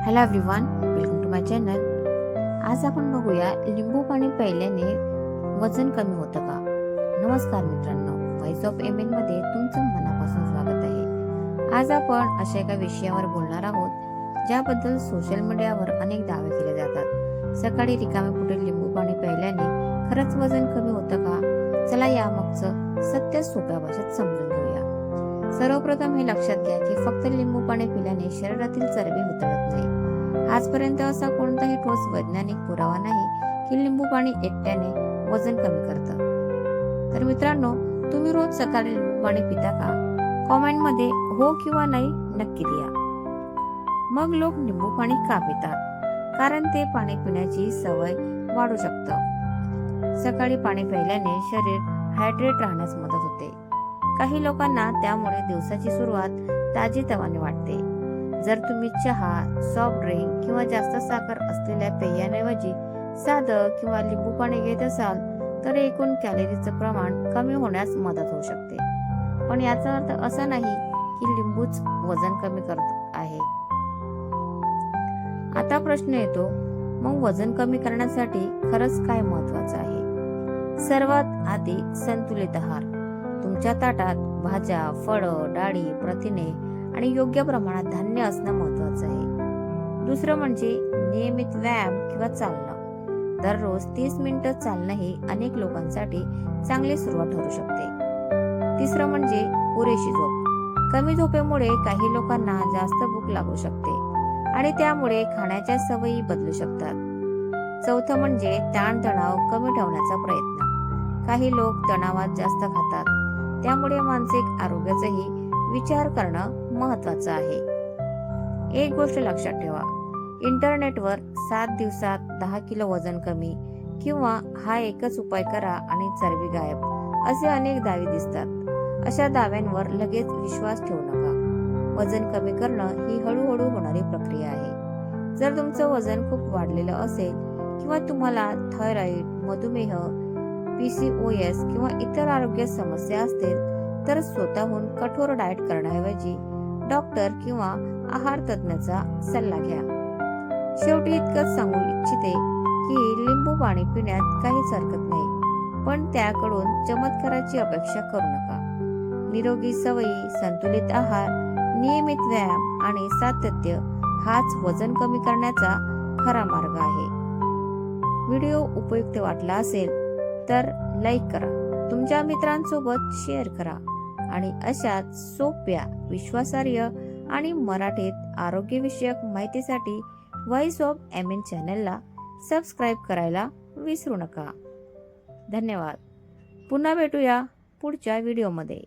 Hello everyone, welcome to my channel. आज आपण बघूया लिंबू पाणी प्यायल्याने वजन कमी होतं का। नमस्कार मित्रांनो, व्हॉइस ऑफ एमएन मध्ये तुमचं मनापासून स्वागत आहे। आज आपण अशा एका विषयावर बोलणार आहोत ज्याबद्दल सोशल मीडियावर अनेक दावे केले जातात। सकाळी रिकामे पोटी लिंबू पाणी प्यायल्याने खरंच वजन कमी होतं का? चला यामागचं सत्य सोप्या भाषेत समजून घेऊया। सर्वप्रथम हे लक्षात घ्या की फक्त लिंबू पाणी पिल्याने शरीरातील चरबी उतरत नाही। आजपर्यंत असा कोणताही ठोस वैज्ञानिक पुरावा नाही की लिंबू पाणी एकट्याने वजन कमी करतं। तर मित्रांनो, तुम्ही रोज सकाळी लिंबू पाणी पिता का? कॉमेंट मध्ये हो किंवा नाही नक्की लिहा। मग लोक लिंबू पाणी का पितात? कारण ते पाणी पिण्याची सवय वाढू शकतं। सकाळी पाणी प्यायल्याने शरीर हायड्रेट राहण्यास मदत होते। काही लोकांना त्यामुळे दिवसाची सुरुवात ताजीतवाने वाटते। जर तुम्ही चहा, सॉफ्ट ड्रिंक किंवा जास्त साखर असलेल्या पेयांऐवजी साधं किंवा लिंबू पाणी घेत असाल तर एकूण कॅलरीचं प्रमाण कमी होण्यास मदत होऊ शकते। पण याचा अर्थ असा नाही की लिंबूच वजन कमी करत आहे। आता प्रश्न येतो, मग वजन कमी करण्यासाठी खरंच काय महत्वाचं आहे? सर्वात आधी संतुलित आहार। तुमच्या ताटात भाज्या, फळं, डाळी, प्रथिने आणि योग्य प्रमाणात धान्य असणं महत्वाचं आहे। दुसरं म्हणजे नियमित व्यायाम किंवा चालणं। दररोज 30 मिनिटं चालणं ही अनेक लोकांसाठी चांगली सुरुवात ठरू शकते। तिसरं म्हणजे पुरेशी झोप। कमी झोपेमुळे काही लोकांना जास्त भूक लागू शकते आणि त्यामुळे खाण्याच्या सवयी बदलू शकतात। चौथं म्हणजे ताणतणाव कमी ठेवण्याचा प्रयत्न। काही लोक तणावात जास्त खातात, त्यामुळे मानसिक आरोग्याचाही विचार करणं महत्वाचं आहे। एक गोष्ट लक्षात ठेवा, इंटरनेटवर 7 दिवसात 10 किलो वजन कमी किंवा हा एकच उपाय करा आणि चरबी गायब असे अनेक दावे दिसतात। अशा दाव्यांवर लगेच विश्वास ठेवू नका। वजन कमी करणं ही हळूहळू होणारी प्रक्रिया आहे। जर तुमचं वजन खूप वाढलेलं असेल किंवा तुम्हाला थायरॉइड, मधुमेह, PCOS किंवा इतर आरोग्य समस्या असतील तर स्वतःहून कठोर डाएट करण्याऐवजी डॉक्टर किंवा आहार तज्ञाचा सल्ला घ्या। शेवटी इतकंच सांगू इच्छिते की लिंबू पाणी पिण्यात काहीच हरकत नाही, पण त्याकडून चमत्काराची अपेक्षा करू नका। निरोगी सवयी, संतुलित आहार, नियमित व्यायाम आणि सातत्य हाच वजन कमी करण्याचा खरा मार्ग आहे। व्हिडिओ उपयुक्त वाटला असेल तर लाईक करा, तुमच्या मित्रांसोबत शेअर करा आणि अशाच सोप्या, विश्वासार्ह आणि मराठीत आरोग्यविषयक माहितीसाठी व्हॉइस ऑफ एमएन चॅनलला सबस्क्राईब करायला विसरू नका। धन्यवाद। पुन्हा भेटूया पुढच्या व्हिडिओमध्ये।